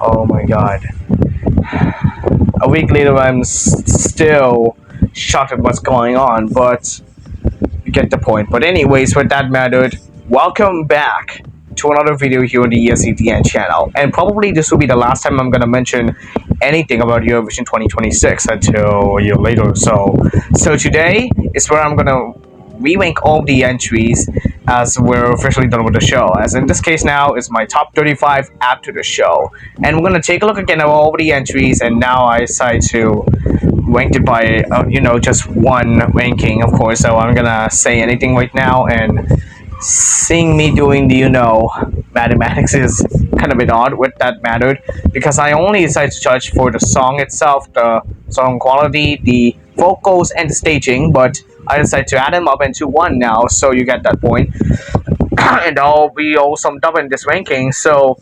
Oh my god. A week later, I'm still shocked at what's going on, but you get the point. But anyways, with that mattered, welcome back to another video here on the ESC-DN channel. And probably this will be the last time I'm going to mention anything about Eurovision 2026 until a year later or so. So today is where I'm going to re-rank all the entries as we're officially done with the show. As in this case now is my top 35 after the show. And we're going to take a look again at all the entries, and now I decide to rank it by, just one ranking, of course. So I'm going to say anything right now, and seeing me doing the, mathematics is kind of a bit odd with that mattered, because I only decide to judge for the song itself, the song quality, the vocals, and the staging, but I decided to add them up into one now, so you get that point. And I'll be all summed up in this ranking. So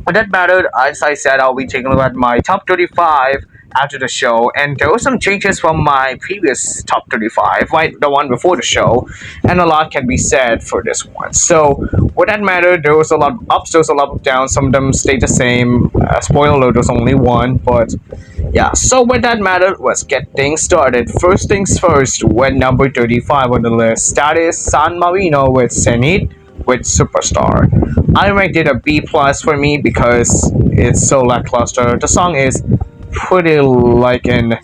with that mattered, as I said, I'll be taking a look at my top 35 after the show, and there were some changes from my previous top 35, right, the one before the show, and a lot can be said for this one. So with that matter, there was a lot of ups, there was a lot of downs. Some of them stayed the same. Spoiler alert, there's only one, but yeah. So with that matter, let's get things started. First things first, with number 35 on the list, that is San Marino with Zenit with Superstar. I ranked it a B plus for me because it's so lackluster. The song is pretty like an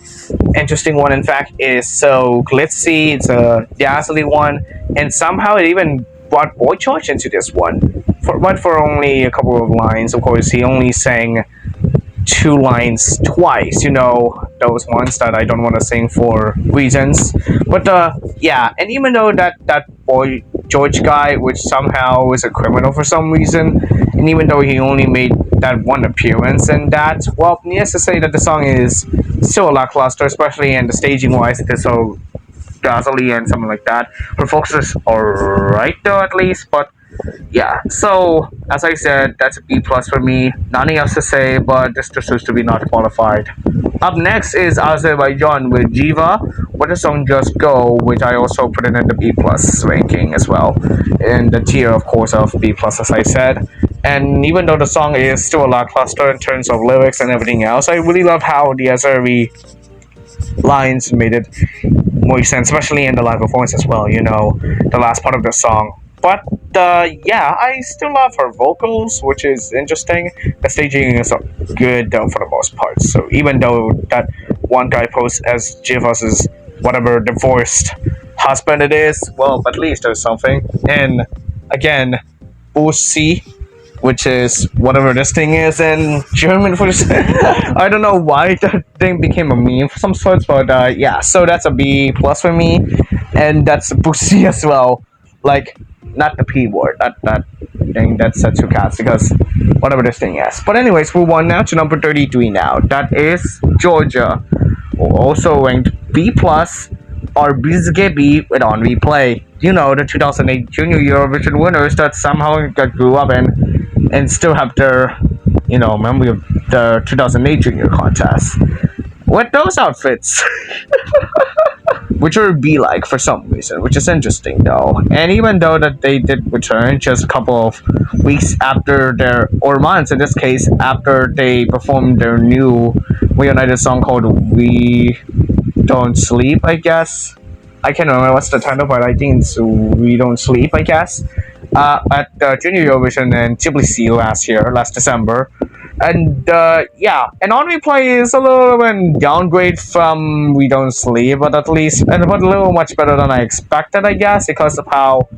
interesting one. In fact, it is so glitzy. It's a dazzling one, and somehow it even brought Boy George into this one, but for only a couple of lines. Of course, he only sang 2 lines twice, those ones that I don't want to sing for reasons. But yeah, and even though that Boy George guy, which somehow is a criminal for some reason, and even though he only made that one appearance in that, well, needless to say that the song is still lackluster, especially in the staging wise. It is so dazzling and something like that. Her focus is alright though, at least, but yeah. So as I said, that's a B plus for me. Nothing else to say, but this deserves to be not qualified. Up next is Azerbaijan with Jiva with the song Just Go, which I also put it in the B plus ranking as well, in the tier, of course, of B plus, as I said. And even though the song is still a lackluster in terms of lyrics and everything else, I really love how the Azeri lines made it more sense, especially in the live performance as well, the last part of the song. But yeah, I still love her vocals, which is interesting. The staging is good though for the most part. So even though that one guy posed as Jiva's whatever divorced husband it is, well, at least there's something. And again, Bussi, which is whatever this thing is in German for I don't know why that thing became a meme for some sorts, but yeah, so that's a B plus for me, and that's a Bussi as well. Like, not the P word, that thing that's set to cast, because whatever this thing is. But anyways, move on now to number 33 now. That is Georgia, also ranked B plus or B with On Replay. The 2008 Junior Eurovision winners that somehow got grew up and still have their, memory of the 2008 Junior Contest with those outfits. Which are B-like for some reason, which is interesting though. And even though that they did return just a couple of weeks after or months in this case, after they performed their new reunited song called We Don't Sleep, I guess. I can't remember what's the title, but I think it's We Don't Sleep, I guess. At Junior Eurovision in Tbilisi last December. And yeah, and On Replay is a little bit downgrade from We Don't Sleep, but at least, but a little much better than I expected, I guess, because of how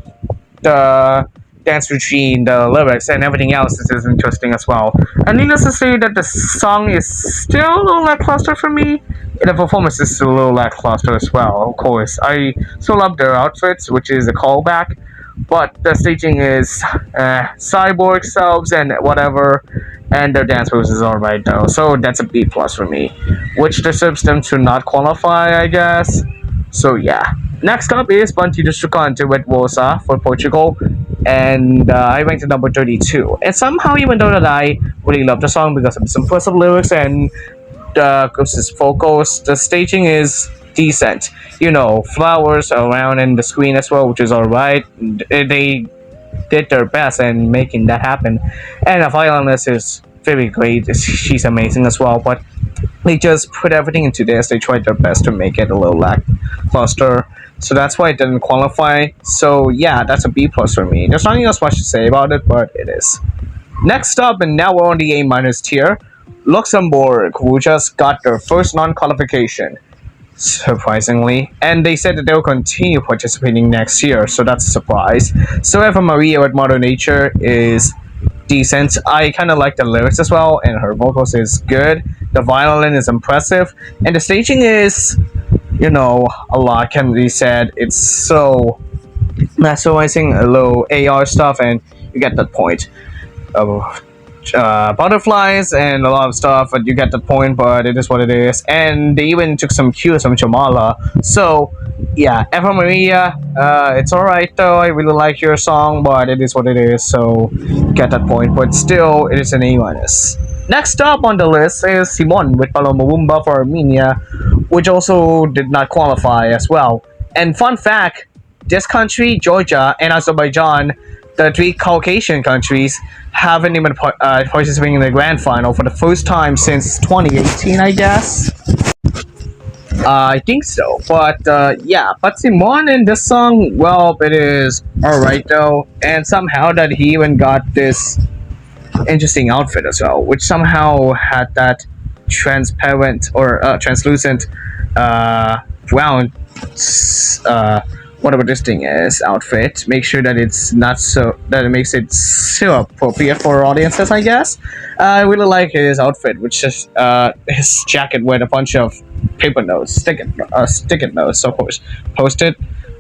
the dance routine, the lyrics, and everything else is interesting as well. And needless to say that the song is still a little lackluster for me, and the performance is still a little lackluster as well, of course. I still love their outfits, which is a callback, but the staging is cyborg selves and whatever, and their dance moves is alright though, so that's a B plus for me, which deserves them to not qualify, I guess. So yeah. Next up is Bandido Chocante with Rosa for Portugal, and I ranked it number 32. And somehow, even though that I really love the song because of some impressive lyrics and the group's vocals, the staging is decent. Flowers around in the screen as well, which is alright. They did their best in making that happen. And the violinist is very great. She's amazing as well. But they just put everything into this. They tried their best to make it a little lackluster. So that's why it didn't qualify. So yeah, that's a B plus for me. There's nothing else much to say about it, but it is. Next up, and now we're on the A minus tier, Luxembourg, who just got their first non-qualification, surprisingly, and they said that they'll continue participating next year, so that's a surprise. So Eva Maria with Mother Nature is decent. I kind of like the lyrics as well, and her vocals is good. The violin is impressive, and the staging is, a lot can be said. It's so mesmerizing, a little AR stuff, and you get that point. Butterflies and a lot of stuff, but you get the point. But it is what it is, and they even took some cues from Jamala. So yeah, Eva Maria, it's alright though. I really like your song, but it is what it is. So get that point, but still, it is an A minus. Next up on the list is Simon with Paloma Wumba for Armenia, which also did not qualify as well. And fun fact, this country, Georgia, and Azerbaijan, the three Caucasian countries, haven't even participating in the grand final for the first time since 2018, I guess. I think so, but yeah, but Simon in this song, well, it is alright though, and somehow that he even got this interesting outfit as well, which somehow had that transparent or translucent brown whatever this thing is outfit. Make sure that it's not so that it makes it so appropriate for audiences, I guess. I really like his outfit, which is his jacket with a bunch of paper notes, stick-it notes, of course, posted.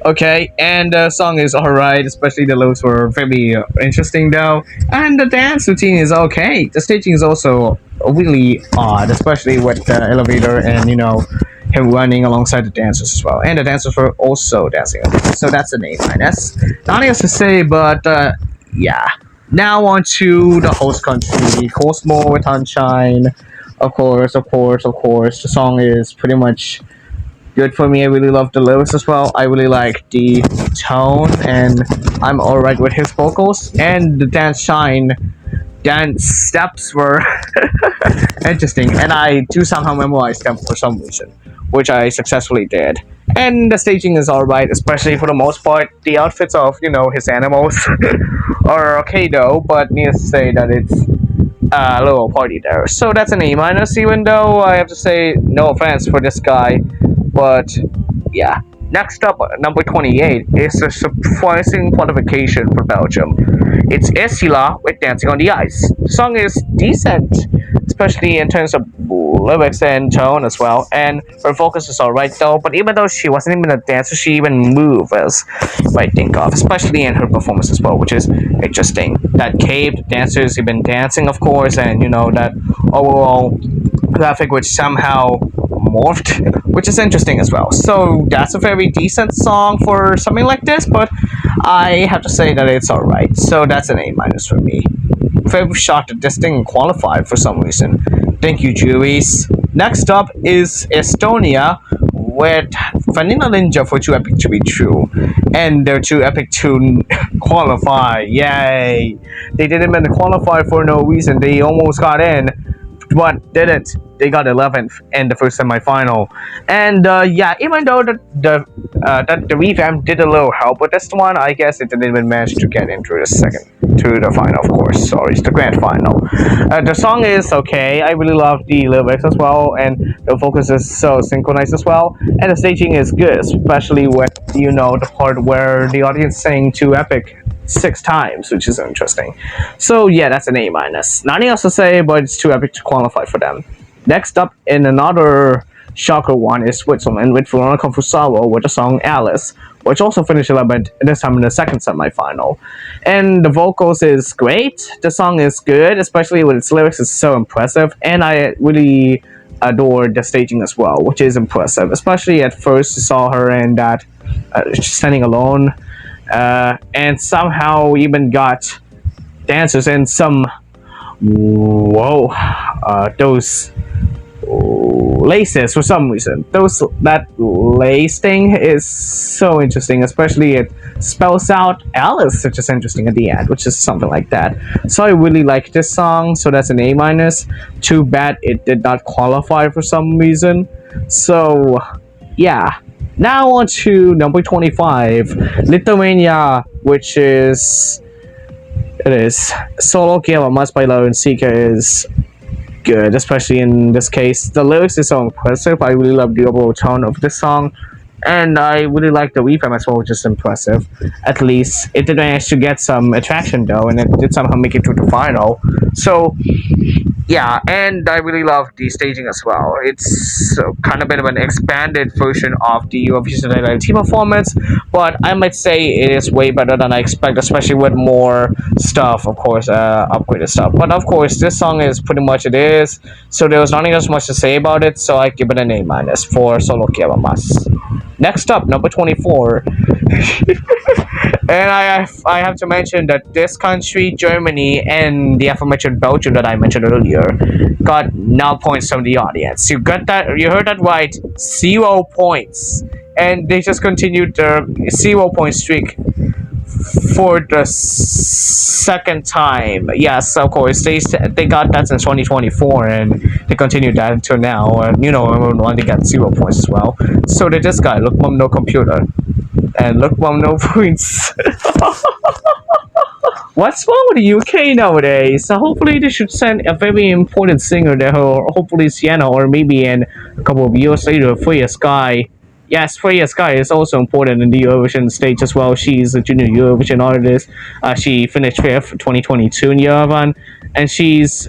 Okay, and the song is alright, especially the lyrics were very interesting though, and the dance routine is okay. The staging is also really odd, especially with the elevator and him running alongside the dancers as well, and the dancers were also dancing. So that's an A minus. Nothing else to say, but yeah. Now on to the host country, Cosmo with Sunshine. Of course. The song is pretty much good for me. I really love the lyrics as well. I really like the tone, and I'm alright with his vocals. And the dance steps were interesting, and I do somehow memorize them for some reason, which I successfully did. And the staging is alright, especially for the most part. The outfits of, his animals are okay though, but needless to say that it's a little party there. So that's an A minus, even though I have to say no offense for this guy. But yeah. Next up, number 28 is a surprising qualification for Belgium. It's Esila with Dancing on the Ice. The song is decent, especially in terms of lyrics and tone as well. And her focus is alright though, but even though she wasn't even a dancer, she even moved as I think of, especially in her performance as well, which is interesting. That cape, the dancers have been dancing, of course, and that overall graphic which somehow morphed, which is interesting as well. So that's a very decent song for something like this, but I have to say that it's alright. So that's an A minus for me. Very shocked that this thing qualified for some reason. Thank you, juries. Next up is Estonia with Vanilla Ninja for Too Epic to Be True. And they're too epic to qualify. Yay! They didn't even qualify for no reason. They almost got in, but didn't. They got 11th in the first semifinal, and yeah, even though the revamp did a little help with this one, I guess it didn't even manage to get into the final. Of course, sorry, it's the grand final. The song is okay. I really love the lyrics as well, and the focus is so synchronized as well, and the staging is good, especially with the part where the audience sang "Too Epic" 6 times, which is interesting. So yeah, that's an A minus. Nothing else to say, but it's too epic to qualify for them. Next up, in another shocker one, is Switzerland with Veronica Fusawa with the song Alice, which also finished 11th, this time in the second semifinal. And the vocals is great, the song is good, especially with its lyrics, is so impressive, and I really adore the staging as well, which is impressive, especially at first you saw her in that standing alone, and somehow even got dancers and some those laces for some reason. That lace thing is so interesting, especially it spells out Alice, which is interesting at the end, which is something like that. So I really like this song, so that's an A minus. Too bad it did not qualify for some reason. So yeah. Now on to number 25, Lithuania, which is Solo Kielama by Lauren Sika is good, especially in this case. The lyrics is so impressive. I really love the overall tone of this song, and I really like the reframe as well, which is impressive. At least it did manage to get some attraction though, and it did somehow make it to the final. So yeah, and I really love the staging as well. It's kind of a bit of an expanded version of the Eurovision team performance, but I might say it is way better than I expect, especially with more stuff, of course, upgraded stuff. But of course, this song is pretty much it is, so there was not as much to say about it, so I give it an A minus for Solo Kielamas. Next up, number 24. And I have to mention that this country, Germany, and the aforementioned Belgium that I mentioned earlier, got 0 points from the audience. You got that? You heard that right? 0 points, and they just continued their 0 point streak for the second time. Yes, of course, they got that since 2024, and they continued that until now. And everyone they got 0 points as well. So they this guy, look, mom, no computer. And look, mom, no points. What's wrong with the UK nowadays? So hopefully they should send a very important singer there, or hopefully Sienna, or maybe in a couple of years later, Freya Sky. Yes, Freya Sky is also important in the Eurovision stage as well. She's a junior Eurovision artist. She finished 5th 2022 in Yerevan, and she's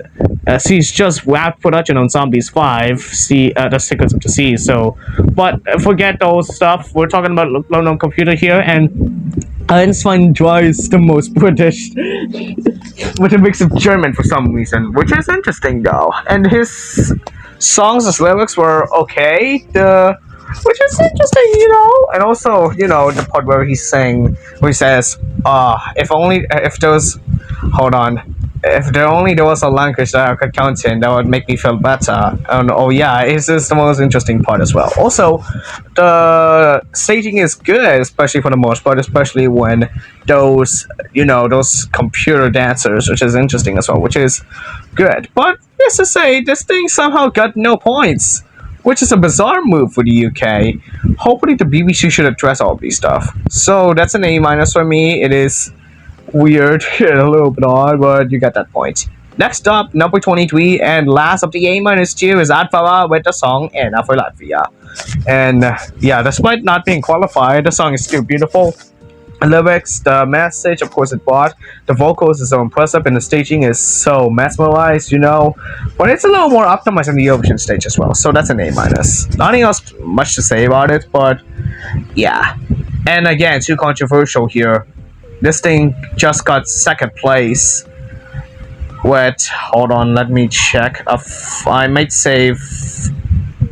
just wrapped production on Zombies 5, The Secrets of the Sea. So, but forget those stuff. We're talking about London Computer here, and Einstein is the most British with a mix of German for some reason, which is interesting though. And his lyrics were okay. Which is interesting, and also, the part where he says, if there was a language that I could count in, that would make me feel better. And it's just the most interesting part as well. Also, the staging is good, especially for the most part, especially when those computer dancers, which is interesting as well, which is good. But just to say, this thing somehow got 0 points, which is a bizarre move for the UK. Hopefully the BBC should address all of these stuff. So that's an A minus for me. It is weird and a little bit odd, but you get that point. Next up, number 23, and last of the A minus tier is Atvara with the song Anna for Latvia. And despite not being qualified, the song is still beautiful. The lyrics, the message, of course, it brought. The vocals is so impressive, and the staging is so mesmerized, But it's a little more optimized in the Eurovision stage as well, so that's an A minus. Nothing else much to say about it, but yeah. And again, too controversial here. This thing just got second place with, hold on, let me check. I might say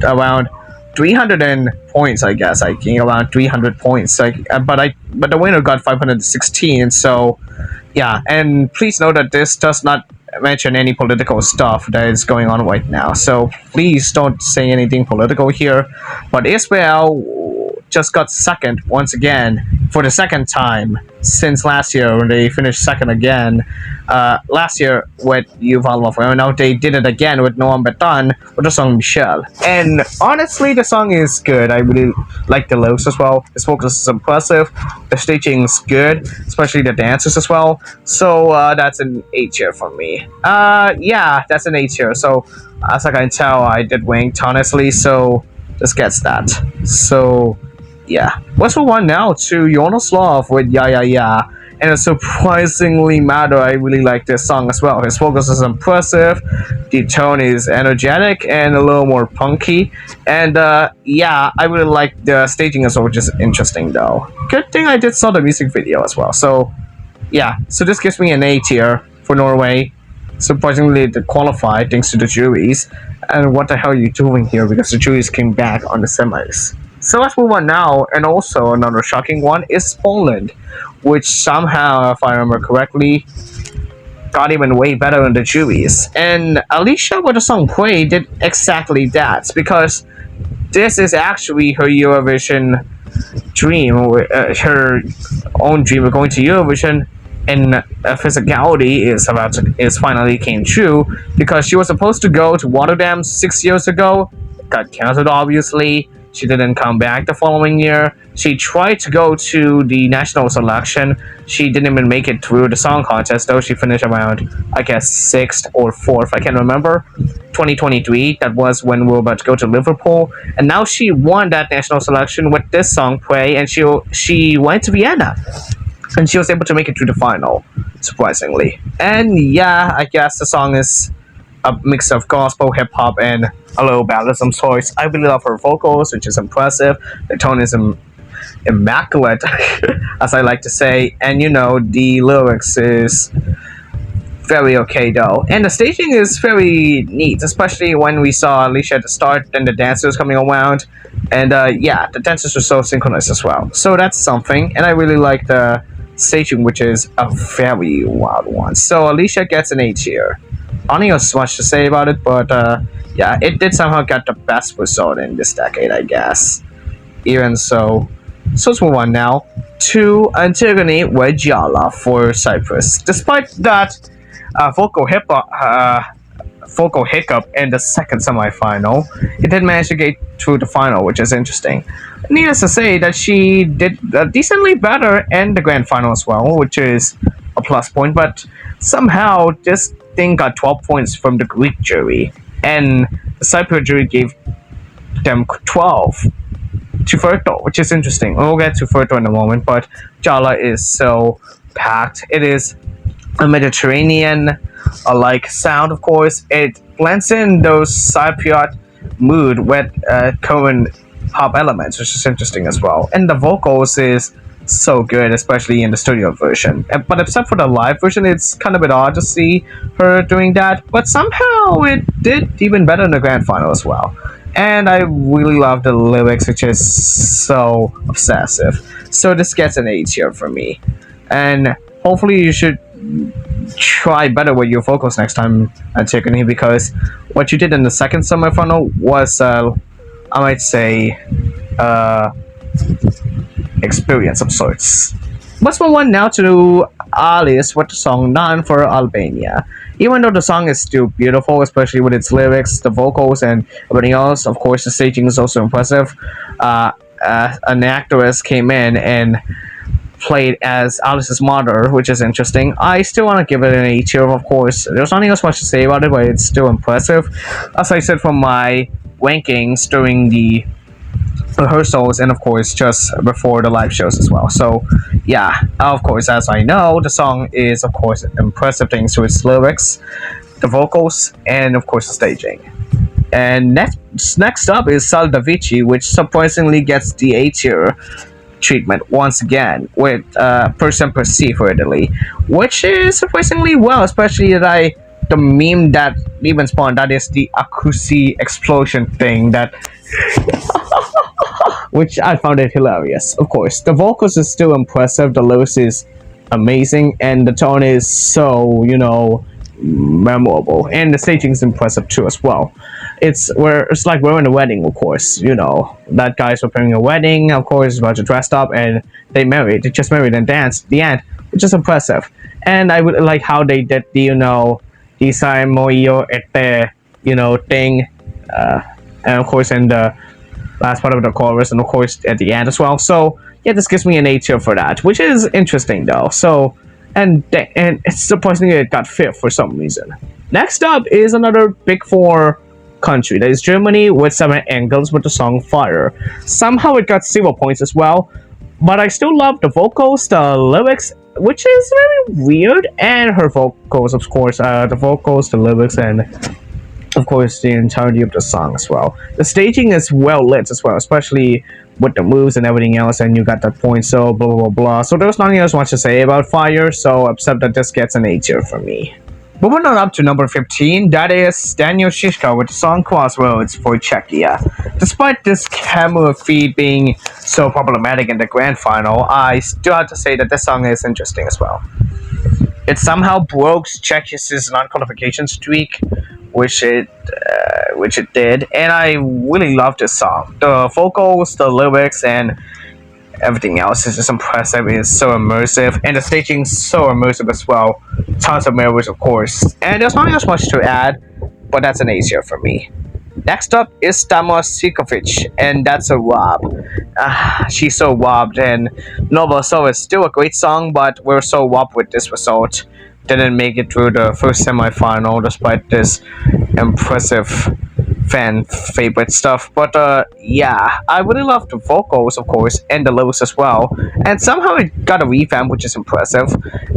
around 300 points, I guess. I think around 300 points. But the winner got 516. So yeah, and please note that this does not mention any political stuff that is going on right now. So please don't say anything political here. But Israel just got second once again for the second time since last year when they finished second again. Last year with Yuval Lafayette. Now they did it again with Noam Betan with the song Michelle. And honestly, the song is good. I really like the lyrics as well. His focus is impressive. The staging is good, especially the dances as well. So that's an A tier for me. That's an A tier. So as I can tell, I did winked honestly. So this gets that. So yeah. Let's move on now to Yonoslav with Ya Ya Ya. And a surprisingly matter, I really like this song as well. His focus is impressive, the tone is energetic and a little more punky. And I really like the staging as well, which is interesting though. Good thing I did saw the music video as well. So yeah, so this gives me an A tier for Norway. Surprisingly, they qualified thanks to the juries. And what the hell are you doing here? Because the juries came back on the semis. So let's move on now, and also another shocking one is Poland, which somehow, if I remember correctly, got even way better in the juries. And Alicia, with the song Pray, did exactly that because this is actually her Eurovision dream, her own dream of going to Eurovision. And physicality is finally came true because she was supposed to go to Rotterdam 6 years ago, got cancelled obviously. She didn't come back the following year. She tried to go to the national selection. She didn't even make it through the song contest though. She finished around, I guess, 6th or 4th. I can't remember. 2023, that was when we were about to go to Liverpool. And now she won that national selection with this song, Pray, and she went to Vienna. And she was able to make it through the final, surprisingly. And yeah, I guess the song is a mix of gospel, hip hop, and a little ballad of some sorts. I really love her vocals, which is impressive. The tone is immaculate, as I like to say. And the lyrics is very okay though. And the staging is very neat, especially when we saw Alicia at the start and the dancers coming around. And yeah, the dancers were so synchronized as well. So that's something. And I really like the staging, which is a very wild one. So Alicia gets an 8 here. I don't have much to say about it, but yeah, it did somehow get the best result in this decade, I guess. Even so, let's move on now to Antigone with Dara for Cyprus. Despite that vocal hiccup in the second semifinal, it did manage to get through the final, which is interesting. Needless to say that she did decently better in the grand final as well, which is a plus point, but somehow this thing got 12 points from the Greek jury, and the Cypriot jury gave them 12 to Ferto, which is interesting. We'll get to Ferto in a moment, but Dara is so packed. It is a Mediterranean-like sound, of course. It blends in those Cypriot mood with current pop elements, which is interesting as well. And the vocals is so good, especially in the studio version. But except for the live version, it's kind of a bit odd to see her doing that. But somehow it did even better in the grand final as well. And I really love the lyrics, which is so obsessive. So this gets an 8 here for me. And hopefully you should try better with your vocals next time, Antigone, because what you did in the second semifinal was, I might say, experience of sorts. Let's move on now to Alice with the song None for Albania. Even though the song is still beautiful, especially with its lyrics, the vocals, and everything else, of course, the staging is also impressive. An actress came in and played as Alice's mother, which is interesting. I still want to give it an 8 here, of course. There's nothing else much to say about it, but it's still impressive. As I said from my rankings during the rehearsals and of course just before the live shows as well. So yeah, of course, as I know, the song is of course impressive thanks to its lyrics, the vocals, and of course the staging. And next up is Saldavici, which surprisingly gets the 8 tier treatment once again with Person Perceive for Italy, which is surprisingly well, especially that the meme that even spawned, that is the Akusi explosion thing that which I found it hilarious. Of course, the vocals is still impressive, the lyrics is amazing, and the tone is so, memorable, and the staging is impressive too as well. It's like we're in a wedding, of course. That guy's preparing a wedding, of course, about to dress up, and they just married and danced at the end, which is impressive. And I would like how they did the Isai Moio Ete, thing, and of course in the last part of the chorus, and of course at the end as well. So yeah, this gives me an 8 for that, which is interesting though. So and it's surprisingly it got 5th for some reason. Next up is another Big Four country, that is Germany, with 7 angles with the song Fire. Somehow it got 0 points as well, but I still love the vocals, the lyrics, which is very weird, and her vocals, of course, the vocals, the lyrics, and of course the entirety of the song as well. The staging is well lit as well, especially with the moves and everything else, and you got that point, so blah blah blah. So there's nothing else much to say about Fire, so except that this gets an 8 here for me. Moving on up to number 15, that is Daniel Shishka with the song Crossroads for Czechia. Despite this camera feed being so problematic in the grand final, I still have to say that this song is interesting as well. it somehow broke Czech's non-qualification streak, which it did, and I really love this song. The vocals, the lyrics, and everything else is just impressive. It's so immersive, and the staging's so immersive as well. Tons of mirrors, of course, and there's not as much to add, but that's an A tier for me. Next up is Tamar Sikovic, and that's a Rob. She's so robbed, and Nova So is still a great song, but we're so robbed with this result. Didn't make it through the first semifinal despite this impressive fan favorite stuff. But yeah, I really love the vocals, of course, and the lyrics as well. And somehow it got a revamp, which is impressive.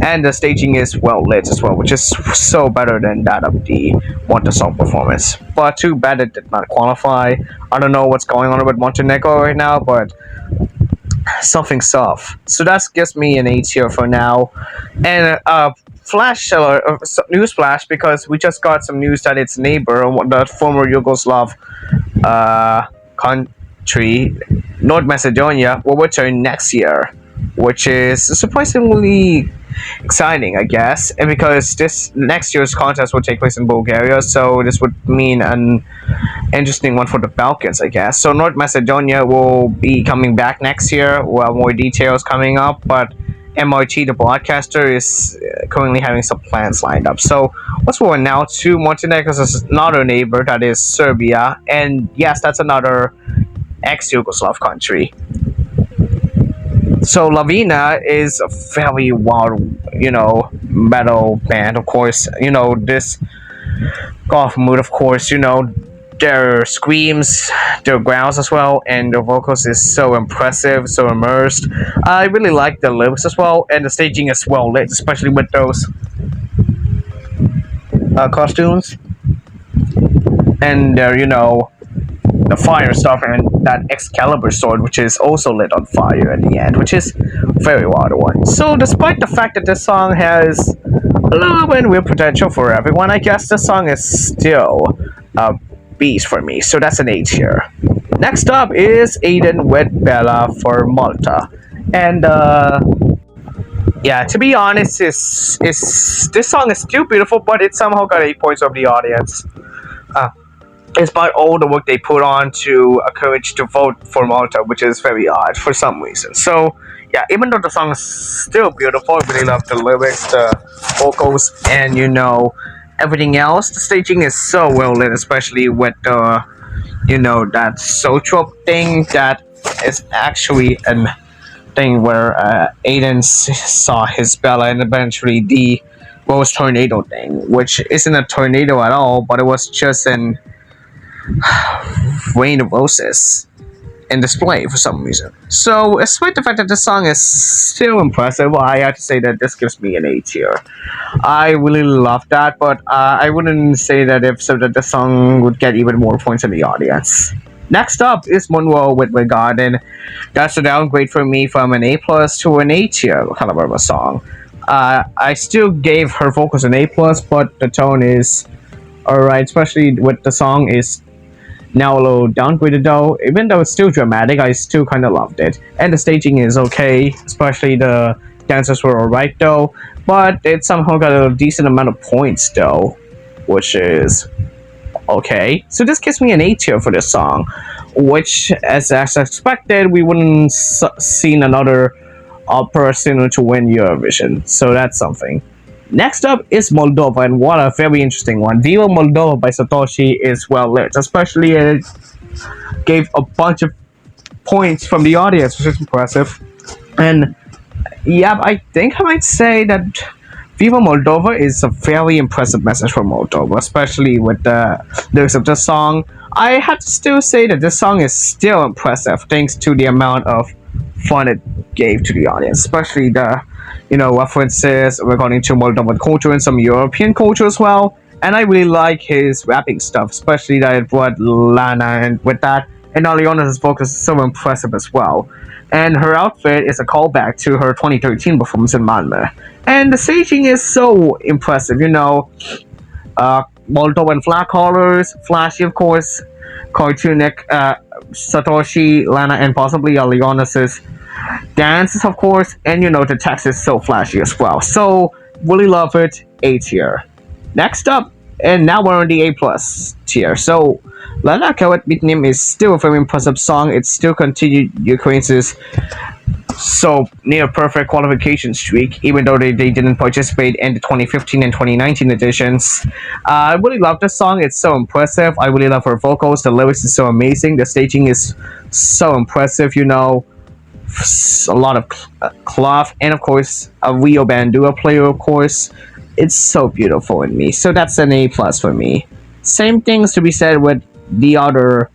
And the staging is well lit as well, which is so better than that of the Wonder Song performance. But too bad it did not qualify. I don't know what's going on with Montenegro right now, but something's off. So that gives me an A tier for now. And flash news flash, because we just got some news that its neighbor, the former Yugoslav country, North Macedonia, will return next year, which is surprisingly exciting, I guess, and because this next year's contest will take place in Bulgaria, so this would mean an interesting one for the Balkans, I guess. So North Macedonia will be coming back next year. Well, more details coming up, but MRT, the broadcaster, is currently having some plans lined up. So let's move on now to Montenegro's another neighbor, that is Serbia, and yes, that's another ex-Yugoslav country. So Lavina is a very wild, metal band, of course. This golf mood, of course, their screams, their growls as well, and their vocals is so impressive, so immersed. I really like the lyrics as well, and the staging is well lit, especially with those costumes. And their, the fire stuff, and that Excalibur sword, which is also lit on fire at the end, which is very wild one. So despite the fact that this song has a little bit weird potential for everyone, I guess this song is still a beast for me. So that's an A tier. Next up is Aiden with Bella for Malta. And yeah, to be honest, this song is still beautiful, but it somehow got 8 points of the audience. Despite all the work they put on to encourage to vote for Malta, which is very odd for some reason. So, yeah, even though the song is still beautiful, I really love the lyrics, the vocals, and everything else. The staging is so well lit, especially with the, that social thing that is actually a thing where Aiden saw his Bella, and eventually the Rose Tornado thing, which isn't a tornado at all, but it was just an rain of roses in display for some reason. So, despite the fact that this song is still impressive, I have to say that this gives me an A tier. I really love that, but I wouldn't say that that the song would get even more points in the audience. Next up is Monroe with Regard, and that's a downgrade for me from an A plus to an A tier kind of a song. I still gave her vocals an A plus, but the tone is alright, especially with the song is now a little downgraded though. Even though it's still dramatic, I still kind of loved it. And the staging is okay, especially the dancers were alright though. But it somehow got a decent amount of points though, which is okay. So this gives me an A tier for this song, which, as expected, we wouldn't seen another person to win Eurovision. So that's something. Next up is Moldova, and what a very interesting one. Viva Moldova by Satoshi is well lit, especially it gave a bunch of points from the audience, which is impressive. And yeah, I think I might say that Viva Moldova is a very impressive message for Moldova, especially with the lyrics of the song. I have to still say that this song is still impressive, thanks to the amount of fun it gave to the audience, especially the references regarding to Moldovan culture and some European culture as well. And I really like his rapping stuff, especially that it brought Lana and with that. And Aliona's vocals is so impressive as well. And her outfit is a callback to her 2013 performance in Malmö. And the staging is so impressive, Moldovan flag colors, flashy of course, cartoonic, Satoshi, Lana, and possibly Aliona's dances, of course, and the text is so flashy as well. So really love it. A tier. Next up, and now we're on the A plus tier. So, Lala Kawat Bitnim is still a very impressive song. It still continued Ukraine's so near perfect qualification streak, even though they didn't participate in the 2015 and 2019 editions. I really love this song. It's so impressive. I really love her vocals. The lyrics is so amazing. The staging is so impressive. You know, a lot of cloth, and of course a Rio Bandura player. Of course, it's so beautiful in me. So that's an A plus for me. Same things to be said with the other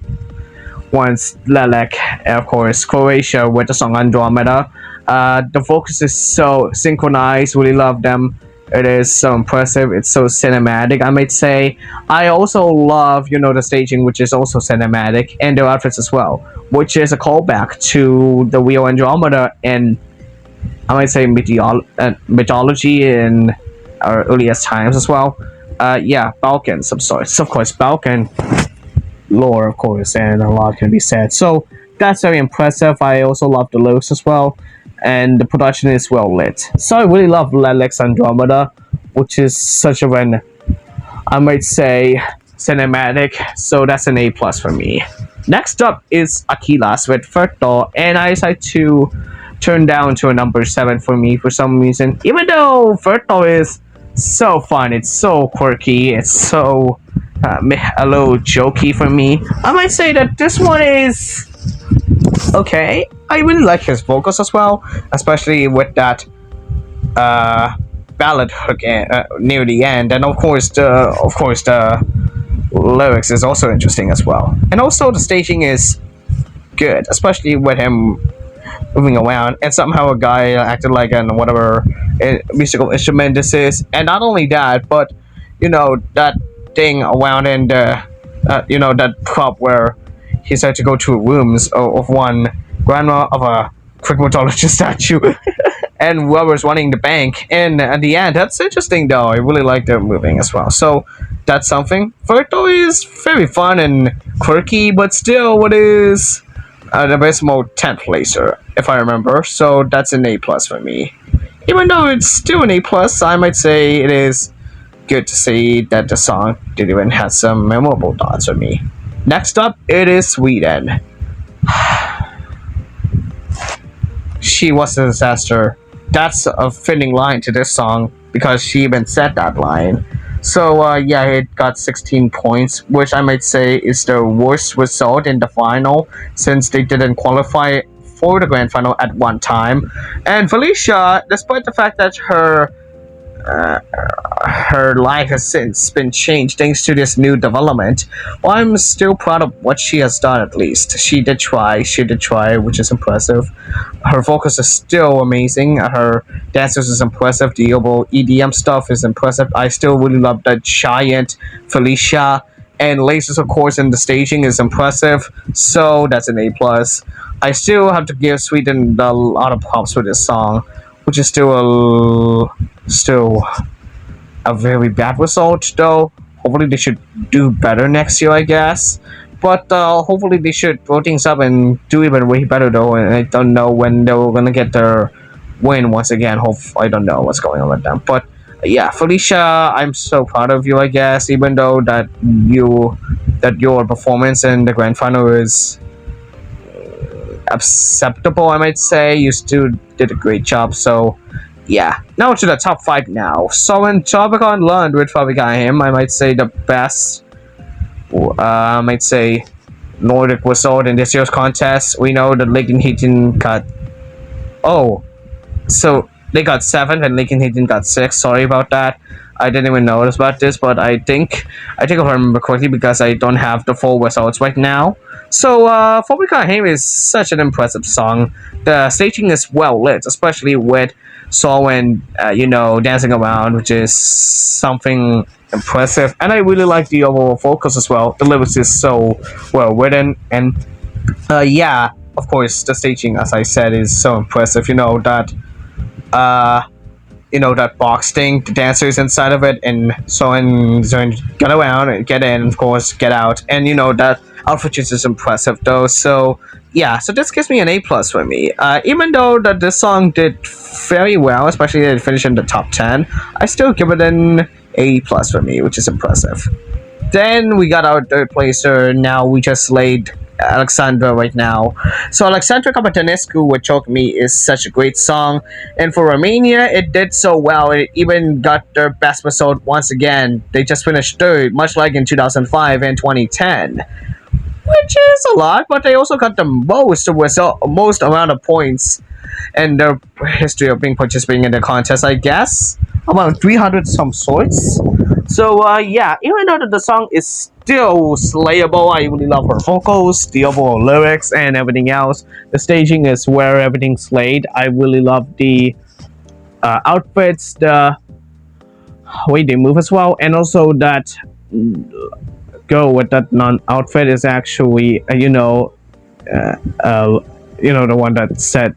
ones, Lelek, and of course Croatia with the song Andromeda. The focus is so synchronized. Really love them. It is so impressive. It's so cinematic, I might say. I also love, you know, the staging, which is also cinematic, and their outfits as well, which is a callback to the Rio Andromeda and I might say mythology in our earliest times as well. Yeah, Balkans of sorts. Of course, Balkan lore, of course, and a lot can be said. So that's very impressive. I also love the lyrics as well, and the production is well lit. So I really love Lelex Andromeda, which is such an, I might say, cinematic. So that's an A plus for me. Next up is Aquilas with Ferto, and I decided to turn down to a number 7 for me for some reason. Even though Ferto is so fun, it's so quirky, it's so a little jokey for me. I might say that this one is okay. I really like his vocals as well, especially with that ballad hook near the end, and of course the lyrics is also interesting as well. And also the staging is good, especially with him moving around, and somehow a guy acted like an whatever musical instrument this is. And not only that, but you know that thing around in the you know, that prop where he started to go to rooms of one grandma of a Greek mythologist statue and whoever's running the bank. And at the end, that's interesting though. I really like the moving as well. So that's something. Ferto is very fun and quirky, but still it is the abysmal 10th placer, if I remember. So that's an A plus for me. Even though it's still an A plus, I might say it is good to see that the song did even have some memorable thoughts for me. Next up, it is Sweden. She was a disaster. That's a fitting line to this song because she even said that line. So yeah, it got 16 points, which I might say is the worst result in the final since they didn't qualify for the grand final at one time. And Felicia, despite the fact that her life has since been changed thanks to this new development, well, I'm still proud of what she has done. At least she did try, which is impressive. Her focus is still amazing. Her dancers is impressive. The overall EDM stuff is impressive. I still really love that giant Felicia, and lasers of course, and the staging is impressive. So that's an A plus. I still have to give Sweden a lot of props for this song, which is still a very bad result though. Hopefully they should do better next year, I guess. But hopefully they should throw things up and do even way better though. And I don't know when they're gonna get their win once again. I don't know what's going on with them. But yeah, Felicia, I'm so proud of you, I guess. Even though that your performance in the grand final is acceptable, I might say, you still did a great job. So yeah, now to the top 5 now. So in Tobacon learned with Fabigahim, I might say the best I might say Nordic result in this year's contest. We know that Lincoln got so they got 7 and Lincoln got 6. Sorry about that. I didn't even notice about this, but I think if I remember correctly, because I don't have the full results right now. So Fabigahim is such an impressive song. The staging is well lit, especially with Solwen, you know, dancing around, which is something impressive. And I really like the overall focus as well. The lyrics is so well written, and yeah, of course, the staging, as I said, is so impressive. You know that that box thing, the dancers inside of it, and Solwen get around and get in, of course, get out, and you know that outfit is impressive though. So yeah, so this gives me an A plus for me. Even though that this song did very well, especially that it finished in the top 10, I still give it an A plus for me, which is impressive. Then we got our third placer. Now we just laid Alexandra right now. So Alexandra Kapatanescu with Choke Me is such a great song. And for Romania, it did so well. It even got their best result once again. They just finished third, much like in 2005 and 2010. Which is a lot, but they also got the most amount of points in their history of being participating in the contest, I guess. About 300 some sorts. So yeah, even though the song is still slayable, I really love her vocals, the overall lyrics, and everything else. The staging is where everything's slayed. I really love the outfits, the way they move as well, and also that girl with that non-outfit is actually the one that said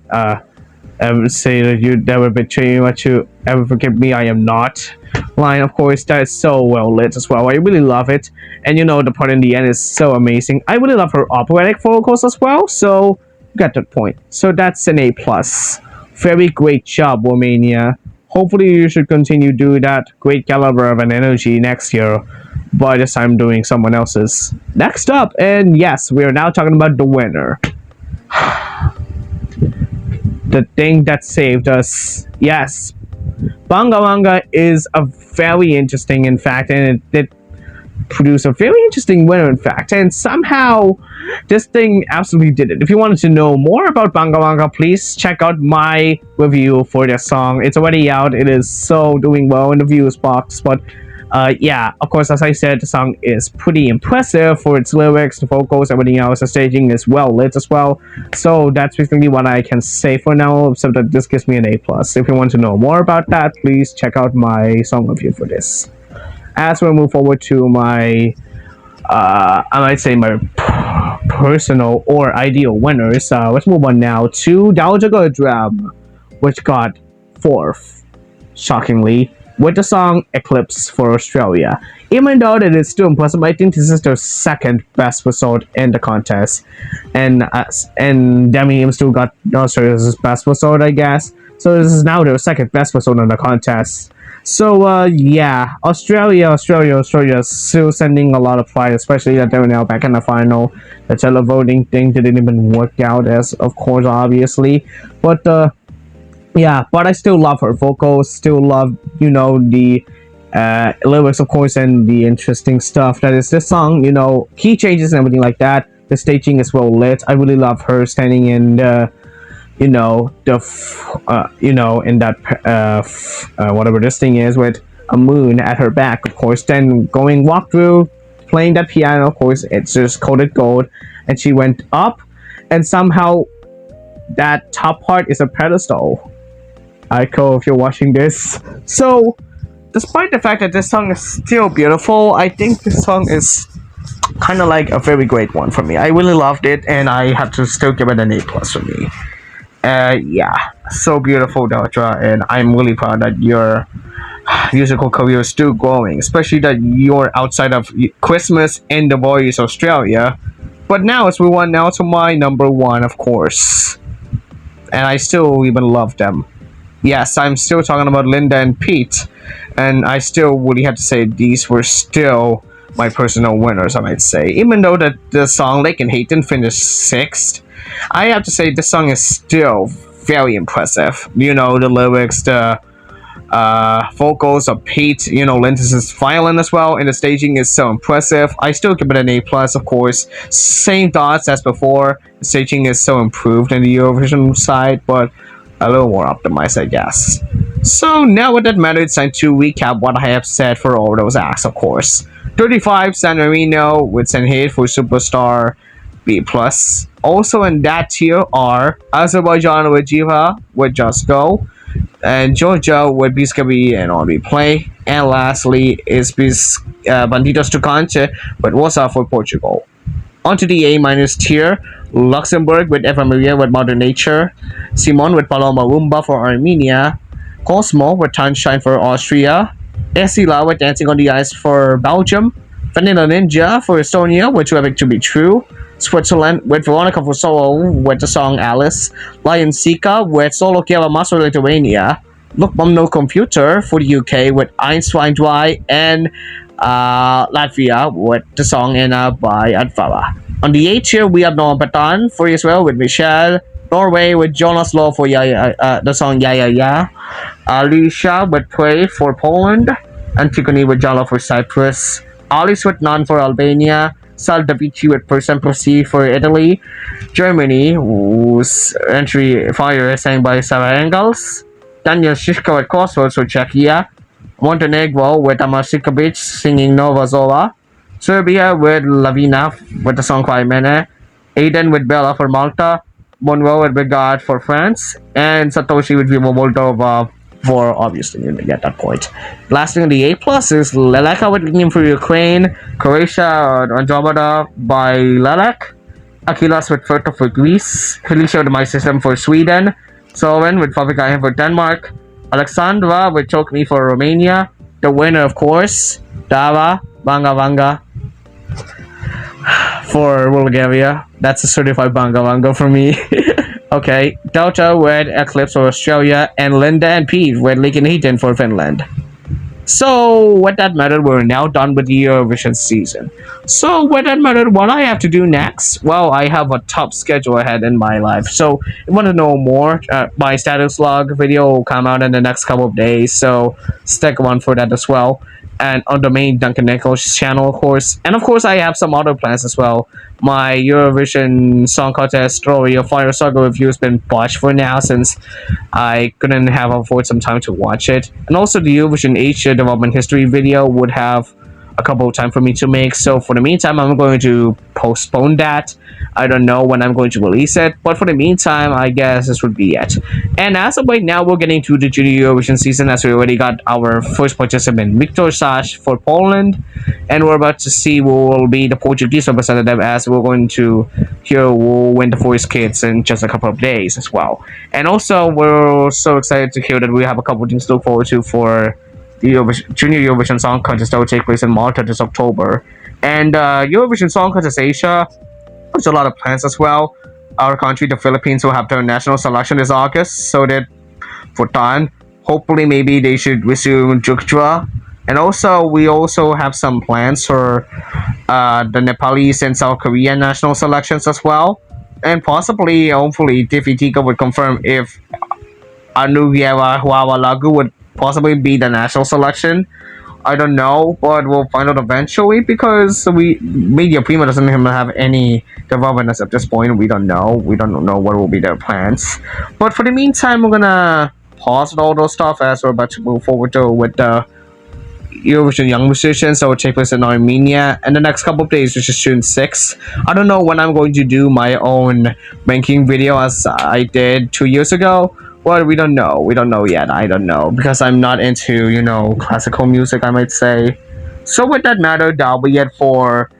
ever say that you never betray me, but you ever forgive me, I am not line. Of course, that is so well lit as well. I really love it, and the part in the end is so amazing. I really love her operatic vocals as well, so you got that point. So that's an A plus. Very great job, Romania. Hopefully you should continue do that great caliber of an energy next year, by this time doing someone else's. Next up, and yes, we are now talking about the winner. The thing that saved us. Yes, Banga Wanga is a very interesting, in fact, and it did produce a very interesting winner, in fact, and somehow this thing absolutely did it. If you wanted to know more about Banga Wanga, please check out my review for this song. It's already out. It is so doing well in the views box, but yeah, of course, as I said, the song is pretty impressive for its lyrics, the vocals, everything else. The staging is well lit as well. So that's basically what I can say for now, except that this gives me an A+. If you want to know more about that, please check out my song review for this. As we move forward to my, I might say my personal or ideal winners, let's move on now to Daljaga Drum, which got 4th, shockingly, with the song Eclipse for Australia. Even though it is still impressive, I think this is their 2nd best result in the contest. And Demi still got Australia's best result, I guess. So this is now their 2nd best result in the contest. So yeah, Australia is still sending a lot of pride, especially that they're now back in the final. The televoting thing didn't even work out, as of course, obviously. But yeah, but I still love her vocals, still love, the lyrics, of course, and the interesting stuff that is this song, key changes and everything like that. The staging is well lit. I really love her standing in the, in that, whatever this thing is, with a moon at her back, of course, then going walk through, playing that piano, of course, it's just coated gold, and she went up, and somehow that top part is a pedestal. Aiko, if you're watching this. So, despite the fact that this song is still beautiful, I think this song is kind of like a very great one for me. I really loved it, and I have to still give it an A+ for me. Yeah, so beautiful, Dara, and I'm really proud that your musical career is still growing, especially that you're outside of Christmas and The Voice Australia. But now, as we want now to my number 1, of course, and I still even love them. Yes, I'm still talking about Linda and Pete, and I still really have to say these were still my personal winners, I might say. Even though that the song Lake and Hayton finished 6th, I have to say this song is still very impressive. The lyrics, the vocals of Pete, Linda's violin as well, and the staging is so impressive. I still give it an A+, of course. Same thoughts as before. The staging is so improved in the Eurovision side, but a little more optimized, I guess. So now with that matter, it's time to recap what I have said for all those acts, of course. 35, San Marino with Senhate for Superstar, B+. Also in that tier are Azerbaijan with Jiva with Just Go, and Georgia with Biscabi and On Replay, and lastly is Bandidos Tucante with Warsaw for Portugal. Onto the A- tier, Luxembourg with Eva Maria with Mother Nature, Simon with Paloma Rumba for Armenia, Cosmo with Sunshine for Austria, Esila with Dancing on the Ice for Belgium, Vanilla Ninja for Estonia with Too Epic to Be True, Switzerland with Veronica for solo with the song Alice. Lion Sika with solo Kieva Master Lithuania. Look Mom No Computer for the UK with Einstein Dry, and Latvia with the song Anna by Advara. On the 8th year, we have Noah Patan for Israel with Michelle. Norway with Jonas Law for the song Ya Ya Ya. Alicia with Pray for Poland. Antigone with Jala for Cyprus. Alice with Nan for Albania. Sal Davici with Percent Proceed for Italy. Germany, whose entry fire is sang by Sarah Engels. Daniel Shishka with Crossroads for Czechia. Montenegro with Amasikovic singing Nova Zola. Serbia with Lavina with the song Cry Mene. Aiden with Bella for Malta. Monroe with Brigade for France. And Satoshi with Viva Moldova for, obviously, you get that point. Lastly, on the A plus is Leleka with Nickname for Ukraine. Croatia Andromeda by Lelek. Akilas with Ferto for Greece. Felicia with My System for Sweden. Soren with Favikayan for Denmark. Alexandra with Choke Me for Romania. The winner, of course, Dara, Banga Banga for Bulgaria. That's a certified Banga Banga for me. Okay, Delta with Eclipse for Australia, and Linda and Pete with Lincoln Heaton for Finland. So, with that matter, we're now done with the Eurovision season. So, with that matter, what I have to do next? Well, I have a tough schedule ahead in my life. So, if you want to know more, my status log video will come out in the next couple of days. So, stick around for that as well. And on the main Duncan Nichols channel, of course. And of course, I have some other plans as well. My Eurovision Song Contest story of Fire Saga review has been botched for now since I couldn't afford some time to watch it. And also the Eurovision Asia development history video would have a couple of time for me to make. So for the meantime, I'm going to postpone that. I don't know when I'm going to release it, but for the meantime, I guess this would be it. And as of right now, we're getting to the Junior Eurovision season, as we already got our first participant, Viktor Sash for Poland, and we're about to see who will be the Portuguese representative, as we're going to hear who will win the first kids in just a couple of days as well. And also, we're so excited to hear that we have a couple of things to look forward to for the Junior Eurovision Song Contest that will take place in Malta this October. And Eurovision Song Contest Asia, there's a lot of plans as well. Our country, the Philippines, will have their national selection this August, so that for Tan, hopefully maybe they should resume Jukjua. And also, we also have some plans for the Nepalese and South Korean national selections as well. And possibly, hopefully, Tifitika would confirm if Anugieva Huawa Lagu would possibly be the national selection. I don't know, but we'll find out eventually, because Media Prima doesn't even have any development at this point. We don't know what will be their plans. But for the meantime, we're gonna pause all those stuff as we're about to move forward with the Eurovision Young Musicians that will take place in Armenia in the next couple of days, which is June 6th. I don't know when I'm going to do my own ranking video as I did 2 years ago. Well, we don't know. We don't know yet. I don't know. Because I'm not into, classical music, I might say. So with that matter, that'll be it for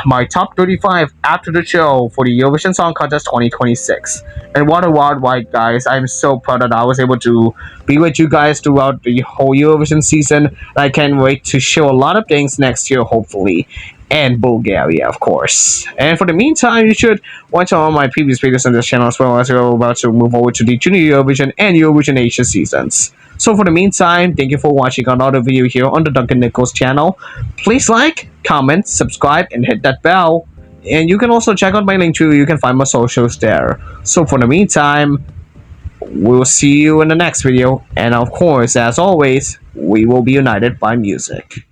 my top 35 after the show for the Eurovision Song Contest 2026. And what a wild ride, guys. I'm so proud that I was able to be with you guys throughout the whole Eurovision season. I can't wait to show a lot of things next year, hopefully. And Bulgaria, of course. And for the meantime, you should watch all my previous videos on this channel, as well as we're about to move over to the Junior Eurovision and Eurovision Asia seasons. So for the meantime, thank you for watching another video here on the Duncan Nichols channel. Please like, comment, subscribe, and hit that bell. And you can also check out my link tree. You can find my socials there. So for the meantime, we'll see you in the next video. And of course, as always, we will be united by music.